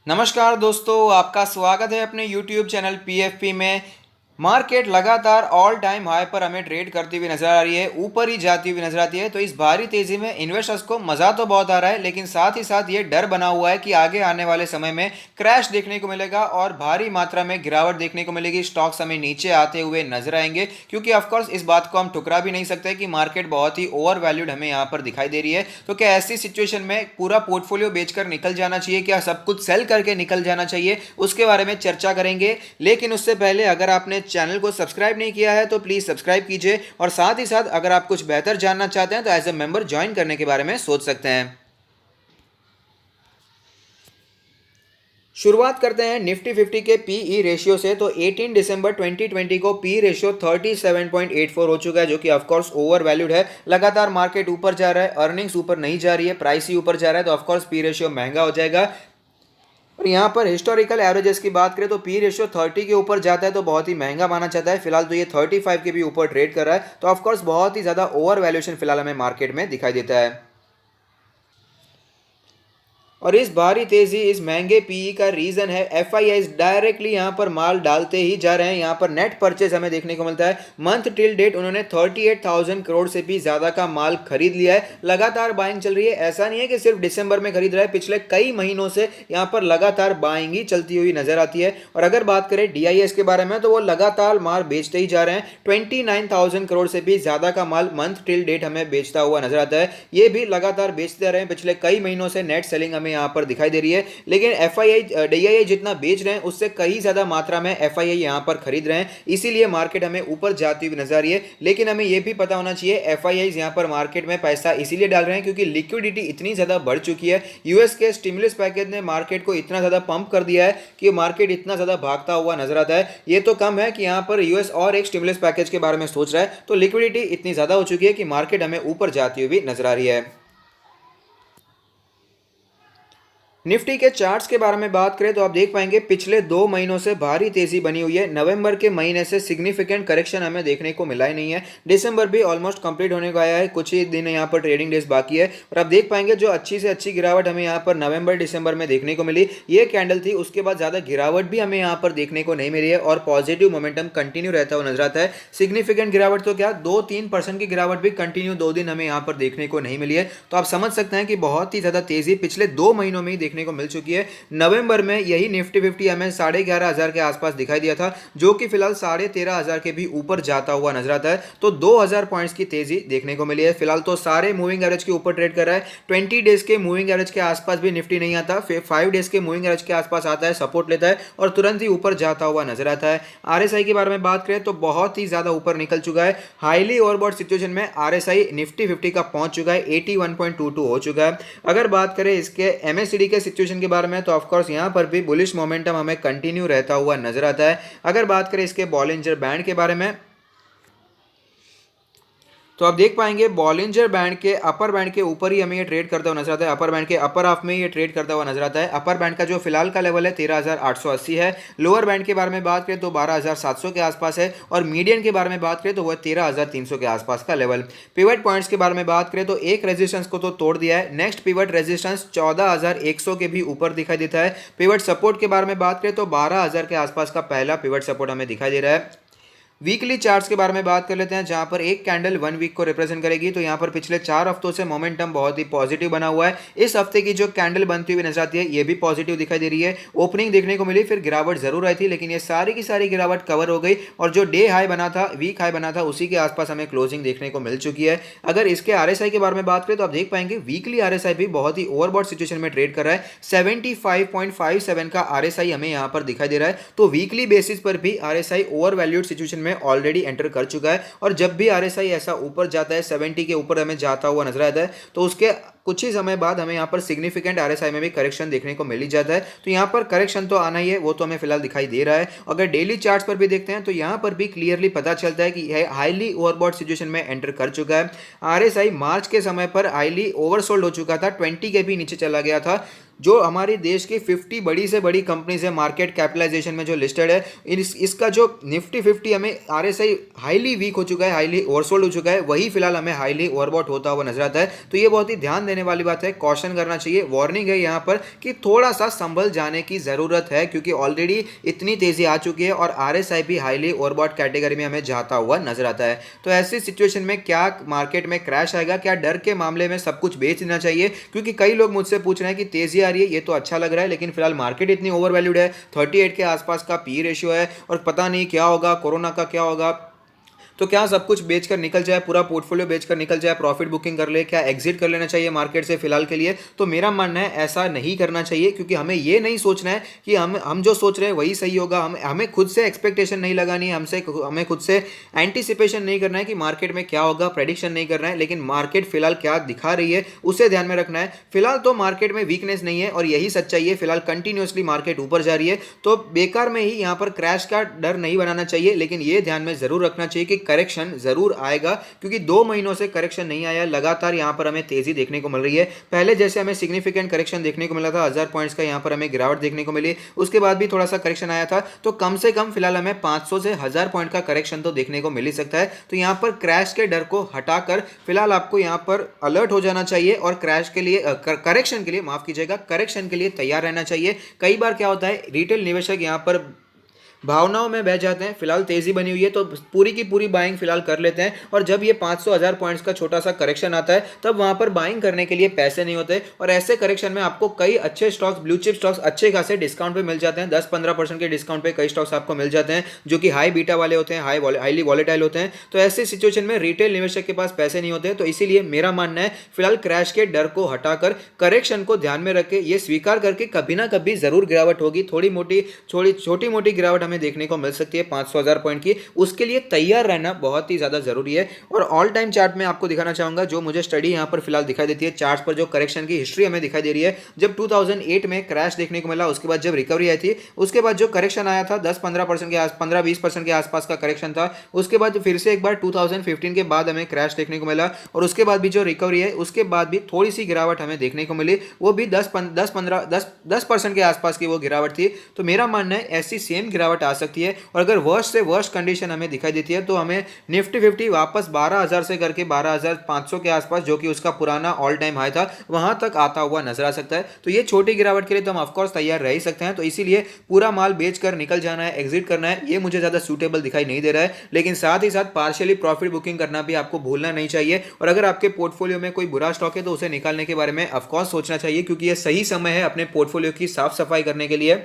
नमस्कार दोस्तों, आपका स्वागत है अपने YouTube चैनल PFP में। मार्केट लगातार ऑल टाइम हाई पर हमें ट्रेड करती हुई नजर आ रही है, ऊपर ही जाती हुई नजर आती है। तो इस भारी तेजी में इन्वेस्टर्स को मजा तो बहुत आ रहा है, लेकिन साथ ही साथ ये डर बना हुआ है कि आगे आने वाले समय में क्रैश देखने को मिलेगा और भारी मात्रा में गिरावट देखने को मिलेगी। स्टॉक्स हमें नीचे आते हुए नजर आएंगे, क्योंकि ऑफकोर्स इस बात को हम ठुकरा भी नहीं सकते कि मार्केट बहुत ही ओवर वैल्यूड हमें यहाँ पर दिखाई दे रही है। तो क्या ऐसी सिचुएशन में पूरा पोर्टफोलियो बेचकर निकल जाना चाहिए, क्या सब कुछ सेल करके निकल जाना चाहिए, उसके बारे में चर्चा करेंगे। लेकिन उससे पहले अगर आपने चैनल को सब्सक्राइब नहीं किया है तो प्लीज सब्सक्राइब कीजिए, और साथ ही साथ अगर आप कुछ बेहतर जानना चाहते हैं तो एज ए मेंबर ज्वाइन करने के बारे में सोच सकते हैं। शुरुआत करते हैं निफ्टी 50 के पीई रेशियो से। तो 18 दिसंबर 2020 को पी रेशियो 37.84 हो चुका है, जो कि ऑफकोर्स ओवर वैल्यूड है। लगातार मार्केट ऊपर जा रहा है, अर्निंग्स ऊपर नहीं जा रही है, प्राइस ही ऊपर जा रहा है, तो ऑफकोर्स पी रेशियो महंगा हो जाएगा। और यहाँ पर हिस्टोरिकल एवरेजेस की बात करें तो पी रेशियो 30 के ऊपर जाता है तो बहुत ही महंगा माना जाता है। फिलहाल तो ये 35 के भी ऊपर ट्रेड कर रहा है, तो ऑफकोर्स बहुत ही ज़्यादा ओवर वैल्यूएशन फिलहाल हमें मार्केट में दिखाई देता है। और इस भारी तेजी, इस महंगे पीई का रीजन है एफआईआईज डायरेक्टली यहां पर माल डालते ही जा रहे हैं। यहां पर नेट परचेज हमें देखने को मिलता है। मंथ टिल डेट उन्होंने 38,000 करोड़ से भी ज्यादा का माल खरीद लिया है। लगातार बाइंग चल रही है, ऐसा नहीं है कि सिर्फ दिसंबर में खरीद रहा है, पिछले कई महीनों से यहां पर लगातार बाइंग ही चलती हुई नजर आती है। और अगर बात करें डीआईएस के बारे में तो वो लगातार माल बेचते ही जा रहे हैं। 29,000 करोड़ से भी ज्यादा का माल मंथ टिल डेट हमें बेचता हुआ नजर आता है। ये भी लगातार बेचते रहे हैं, पिछले कई महीनों से नेट सेलिंग हमें यहाँ पर दिखाई दे रही है। लेकिन एफआईआई डीआईआई जितना बेच रहे हैं उससे कहीं ज्यादा मात्रा में एफआईआई यहां पर खरीद रहे हैं, इसीलिए मार्केट हमें ऊपर जाती हुई नजर आ रही है। लेकिन हमें यह भी पता होना चाहिए एफआईआई यहां पर मार्केट में पैसा इसीलिए डाल रहे हैं क्योंकि लिक्विडिटी इतनी ज्यादा बढ़ चुकी है। यूएस के स्टिमुलस पैकेज ने मार्केट को इतना ज्यादा पंप कर दिया है कि मार्केट इतना ज्यादा भागता हुआ नजर आता है। ये तो कम है कि यहां पर यूएस और एक स्टिमुलस पैकेज के बारे में सोच रहा है, तो लिक्विडिटी इतनी ज्यादा हो चुकी है कि मार्केट हमें ऊपर जाती हुई नजर आ रही है। निफ्टी के चार्ट्स के बारे में बात करें तो आप देख पाएंगे पिछले 2 महीनों से भारी तेजी बनी हुई है। नवंबर के महीने से सिग्निफिकेंट करेक्शन हमें देखने को मिला ही नहीं है। दिसंबर भी ऑलमोस्ट कंप्लीट होने को आया है, कुछ ही दिन यहाँ पर ट्रेडिंग डेज बाकी है। और आप देख पाएंगे जो अच्छी से अच्छी गिरावट हमें यहाँ पर नवंबर दिसंबर में देखने को मिली, ये कैंडल थी। उसके बाद ज्यादा गिरावट भी हमें यहाँ पर देखने को नहीं मिली है और पॉजिटिव मोमेंटम कंटिन्यू रहता हुआ नजर आता है। सिग्निफिकेंट गिरावट तो क्या, 2-3% की गिरावट भी कंटिन्यू 2 दिन हमें यहाँ पर देखने को नहीं मिली है। तो आप समझ सकते हैं कि बहुत ही ज्यादा तेजी पिछले 2 महीनों में ही देखने को मिल चुकी है। नवंबर में यही निफ्टी 50 हमें 11,500 के आसपास दिखाई दिया था, जो कि फिलहाल 13,500 के भी ऊपर जाता हुआ नजर आता है। तो 2,000 पॉइंट्स की तेजी देखने को मिली है। फिलहाल तो सारे मूविंग एवरेज के ऊपर ट्रेड कर रहा है। 20 डेज के मूविंग एवरेज के आसपास भी निफ्टी नहीं आता, 5 डेज के मूविंग एवरेज के आसपास आता है, सपोर्ट लेता है और तुरंत ही ऊपर जाता हुआ नजर आता है। आरएसआई के बारे में बात करें तो बहुत ही ज्यादा ऊपर निकल चुका है। हाईली ओवरबॉट सिचुएशन में आरएसआई निफ्टी 50 का पहुंच चुका है, 81.22 हो चुका है। अगर बात करें इसके एमएससीडी के सिचुएशन के बारे में तो ऑफकोर्स यहां पर भी बुलिश मोमेंटम हमें कंटिन्यू रहता हुआ नजर आता है। अगर बात करें इसके बॉलिंजर बैंड के बारे में तो आप देख पाएंगे बॉलिंजर बैंड के अपर बैंड के ऊपर ही हमें ये ट्रेड करता हुआ नजर आता है। अपर बैंड के अपर हाफ में ये ट्रेड करता हुआ नजर आता है। अपर बैंड का जो फिलहाल का लेवल है 13,880 है। लोअर बैंड के बारे में बात करें तो 12,700 के आसपास है और मीडियन के बारे में बात करें तो वह 13,300 के आसपास का लेवल। पिवट पॉइंट्स के बारे में बात करें तो एक रेजिस्टेंस को तो तोड़ दिया है। नेक्स्ट पिवट रेजिस्टेंस 14,100 के भी ऊपर दिखाई देता है। पिवट सपोर्ट के बारे में बात करें तो 12,000 के आसपास का पहला पिवट सपोर्ट हमें दिखाई दे रहा है। वीकली चार्ट्स के बारे में बात कर लेते हैं, जहां पर एक कैंडल 1 वीक को रिप्रेजेंट करेगी। तो यहां पर पिछले 4 हफ्तों से मोमेंटम बहुत ही पॉजिटिव बना हुआ है। इस हफ्ते की जो कैंडल बनती हुई नजर आती है ये भी पॉजिटिव दिखाई दे रही है। ओपनिंग देखने को मिली, फिर गिरावट जरूर आई थी, लेकिन ये सारी की सारी गिरावट कवर हो गई और जो डे हाई बना था, वीक हाई बना था, उसी के आसपास हमें क्लोजिंग देखने को मिल चुकी है। अगर इसके आरएसआई के बारे में बात करें तो आप देख पाएंगे वीकली आरएसआई भी बहुत ही ओवरबॉट सिचुएशन में ट्रेड कर रहा है। 75.57 का आरएसआई हमें यहां पर दिखाई दे रहा है। तो वीकली बेसिस पर भी आरएसआई ओवर वैल्यूड सिचुएशन में ऑलरेडी एंटर कर चुका है। और जब भी आरएसआई ऐसा ऊपर जाता है, 70 के ऊपर हमें जाता हुआ नजर आता है, तो उसके कुछ ही समय बाद हमें यहाँ पर सिग्निफिकेंट आरएसआई में भी करेक्शन देखने को मिल ही जाता है। तो यहाँ पर करेक्शन तो आना ही है, वो तो हमें फिलहाल दिखाई दे रहा है। अगर डेली चार्ट्स पर भी देखते हैं तो यहाँ पर भी क्लियरली पता चलता है कि हाईली ओवरबॉट सिचुएशन में एंटर कर चुका है। आरएसआई मार्च के समय पर हाईली ओवरसोल्ड हो चुका था, 20 के भी नीचे चला गया था। जो हमारी देश की 50 बड़ी से बड़ी कंपनीज है मार्केट कैपिटलाइजेशन में जो लिस्टेड है, इसका जो निफ्टी 50 हमें आरएसआई हाईली वीक हो चुका है, हाईली ओवरसोल्ड हो चुका है, वही फिलहाल हमें हाईली ओवरबॉट होता हुआ नजर आता है। तो ये बहुत ही ध्यान देने वाली बात है, कॉशन करना चाहिए, वार्निंग है यहाँ पर कि थोड़ा सा संभल जाने की ज़रूरत है, क्योंकि ऑलरेडी इतनी तेज़ी आ चुकी है और RSI हाईली ओवरबॉट कैटेगरी में हमें जाता हुआ नजर आता है। तो ऐसी सिचुएशन में क्या मार्केट में क्रैश आएगा, क्या डर के मामले में सब कुछ बेच देना चाहिए? क्योंकि कई लोग मुझसे पूछ रहे हैं कि तेज़ी आ रही है, ये तो अच्छा लग रहा है, लेकिन फिलहाल मार्केट इतनी ओवर वैल्यूड है, 38 के आसपास का पी रेशियो है और पता नहीं क्या होगा, कोरोना का क्या होगा, तो क्या सब कुछ बेचकर निकल जाए, पूरा पोर्टफोलियो बेचकर निकल जाए, प्रॉफिट बुकिंग कर ले, क्या एग्जिट कर लेना चाहिए मार्केट से फिलहाल के लिए? तो मेरा मानना है ऐसा नहीं करना चाहिए, क्योंकि हमें ये नहीं सोचना है कि हम जो सोच रहे हैं वही सही होगा। हमें खुद से एक्सपेक्टेशन नहीं लगानी है, हमें खुद से एंटिसिपेशन नहीं करना है कि मार्केट में क्या होगा, प्रेडिक्शन नहीं करना है, लेकिन मार्केट फिलहाल क्या दिखा रही है उसे ध्यान में रखना है। फिलहाल तो मार्केट में वीकनेस नहीं है और यही सच्चाई है, फिलहाल कंटिन्यूसली मार्केट ऊपर जा रही है, तो बेकार में ही यहाँ पर क्रैश का डर नहीं बनाना चाहिए, लेकिन ये ध्यान में जरूर रखना चाहिए कि करेक्शन जरूर आएगा, क्योंकि 2 महीनों से करेक्शन नहीं आया, लगातार यहां पर हमें तेजी देखने को मिल रही है। पहले जैसे हमें सिग्निफिकेंट करेक्शन देखने को मिला था, 1000 पॉइंट्स का यहां पर हमें गिरावट देखने को मिली, उसके बाद भी थोड़ा सा करेक्शन आया था, तो कम से कम फिलहाल हमें 500 से 1000 पॉइंट का करेक्शन तो देखने को मिल ही सकता है। तो यहां पर क्रैश के डर को हटाकर फिलहाल आपको यहां पर अलर्ट हो जाना चाहिए और क्रैश के लिए करेक्शन के लिए, माफ कीजिएगा, करेक्शन के लिए तैयार रहना चाहिए। कई बार क्या होता है, रिटेल निवेशक यहां पर भावनाओं में बह जाते हैं, फिलहाल तेजी बनी हुई है तो पूरी की पूरी बाइंग फिलहाल कर लेते हैं, और जब ये 500-1000 पॉइंट्स का छोटा सा करेक्शन आता है तब वहां पर बाइंग करने के लिए पैसे नहीं होते, और ऐसे करेक्शन में आपको कई अच्छे स्टॉक्स, ब्लू चिप स्टॉक्स अच्छे खासे डिस्काउंट पे मिल जाते हैं, 10-15% के डिस्काउंट पे कई स्टॉक्स आपको मिल जाते हैं जो कि हाई बीटा वाले होते हैं, हाईली वॉलेटाइल होते हैं। तो ऐसे सिचुएशन में रिटेल निवेशक के पास पैसे नहीं होते, तो इसीलिए मेरा मानना है फिलहाल क्रैश के डर को हटाकर करेक्शन को ध्यान में रख के ये स्वीकार करके कभी ना कभी जरूर गिरावट होगी, छोटी मोटी गिरावट हमें देखने को मिल सकती है 500-1000 पॉइंट की, उसके लिए तैयार रहना बहुत ही ज्यादा जरूरी है। और ऑल टाइम चार्ट में आपको दिखाना चाहूंगा, जो मुझे स्टडी यहां पर फिलहाल दिखाई देती है, चार्ट पर जो करेक्शन की हिस्ट्री हमें दिखाई दे रही है, जब 2008 में क्रैश देखने को मिला, उसके बाद जब रिकवरी आई थी, उसके बाद जो करेक्शन आया था 10-15% के 15-20% के आसपास का करेक्शन था, उसके बाद फिर से एक बार 2015 के बाद हमें क्रैश देखने को मिला, और उसके बाद भी जो रिकवरी है उसके बाद भी थोड़ी सी गिरावट हमें देखने को मिली, वो भी 10% के आसपास की वो गिरावट थी। तो मेरा मानना है ऐसी सेम गिरावट आ सकती है, और अगर वर्स्ट से वर्स्ट कंडीशन हमें दिखाई देती है तो हमें निफ्टी 50 वापस 12000 से करके 12500 के आसपास, जो कि उसका पुराना ऑल टाइम हाई था, वहां तक आता हुआ नजर आ सकता है। तो ये छोटी गिरावट के लिए तो हम ऑफकोर्स तैयार रह ही सकते हैं, तो इसीलिए पूरा माल बेचकर निकल जाना है, एग्जिट करना है, ये मुझे ज्यादा सूटेबल दिखाई नहीं दे रहा है। लेकिन साथ ही साथ पार्शियली प्रॉफिट बुकिंग करना भी आपको भूलना नहीं चाहिए, और अगर आपके पोर्टफोलियो में कोई बुरा स्टॉक है तो उसे निकालने के बारे में ऑफकोर्स सोचना चाहिए, क्योंकि यह सही समय है अपने पोर्टफोलियो की साफ सफाई करने के लिए।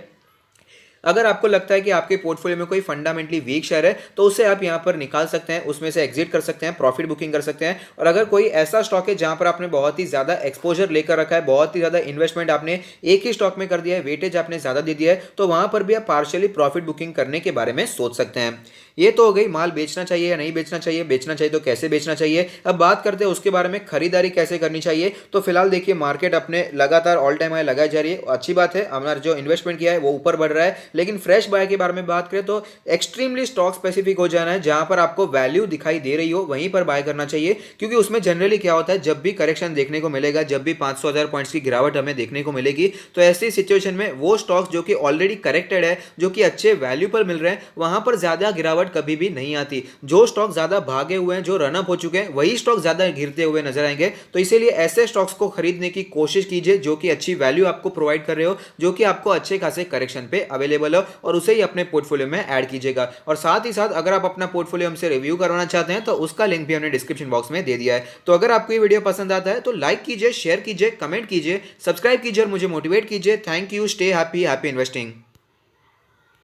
अगर आपको लगता है कि आपके पोर्टफोलियो में कोई फंडामेंटली वीक शेयर है तो उसे आप यहां पर निकाल सकते हैं, उसमें से एग्जिट कर सकते हैं, प्रॉफिट बुकिंग कर सकते हैं। और अगर कोई ऐसा स्टॉक है जहां पर आपने बहुत ही ज्यादा एक्सपोजर लेकर रखा है, बहुत ही ज्यादा इन्वेस्टमेंट आपने एक ही स्टॉक में कर दिया है, वेटेज आपने ज्यादा दे दिया है, तो वहां पर भी आप पार्शियली प्रॉफिट बुकिंग करने के बारे में सोच सकते हैं। ये तो हो गई माल बेचना चाहिए या नहीं बेचना चाहिए, बेचना चाहिए तो कैसे बेचना चाहिए। अब बात करते हैं उसके बारे में, खरीदारी कैसे करनी चाहिए। तो फिलहाल देखिए मार्केट अपने लगातार ऑल टाइम हाई लगाई जा रही है, अच्छी बात है, हमारा जो इन्वेस्टमेंट किया है वो ऊपर बढ़ रहा है, लेकिन फ्रेश बाय के बारे में बात करें तो एक्सट्रीमली स्टॉक स्पेसिफिक हो जाना है, जहां पर आपको वैल्यू दिखाई दे रही हो वहीं पर बाय करना चाहिए, क्योंकि उसमें जनरली क्या होता है, जब भी करेक्शन देखने को मिलेगा, जब भी 500-1000 पॉइंट्स की गिरावट हमें देखने को मिलेगी, तो ऐसी सिचुएशन में वो स्टॉक्स जो कि ऑलरेडी करेक्टेड है, जो कि अच्छे वैल्यू पर मिल रहे हैं, वहां पर ज्यादा गिरावट कभी भी नहीं आती। जो स्टॉक ज्यादा भागे हुए हैं, जो रनअप हो चुके हैं, वही स्टॉक ज्यादा गिरते हुए नजर आएंगे। तो इसीलिए ऐसे स्टॉक्स को खरीदने की कोशिश कीजिए जो कि अच्छी वैल्यू आपको प्रोवाइड कर रहे हो, जो कि आपको अच्छे खासे करेक्शन पे अवेलेबल हो, और उसे ही अपने पोर्टफोलियो में ऐड कीजिएगा। और साथ ही साथ अगर आप अपना पोर्टफोलियो हमसे रिव्यू करवाना चाहते हैं तो उसका लिंक भी हमने डिस्क्रिप्शन बॉक्स में दे दिया है। तो अगर आपको ये वीडियो पसंद आता है तो लाइक कीजिए, शेयर कीजिए, कमेंट कीजिए, सब्सक्राइब कीजिए और मुझे मोटिवेट कीजिए। Thank you, stay happy, happy investing.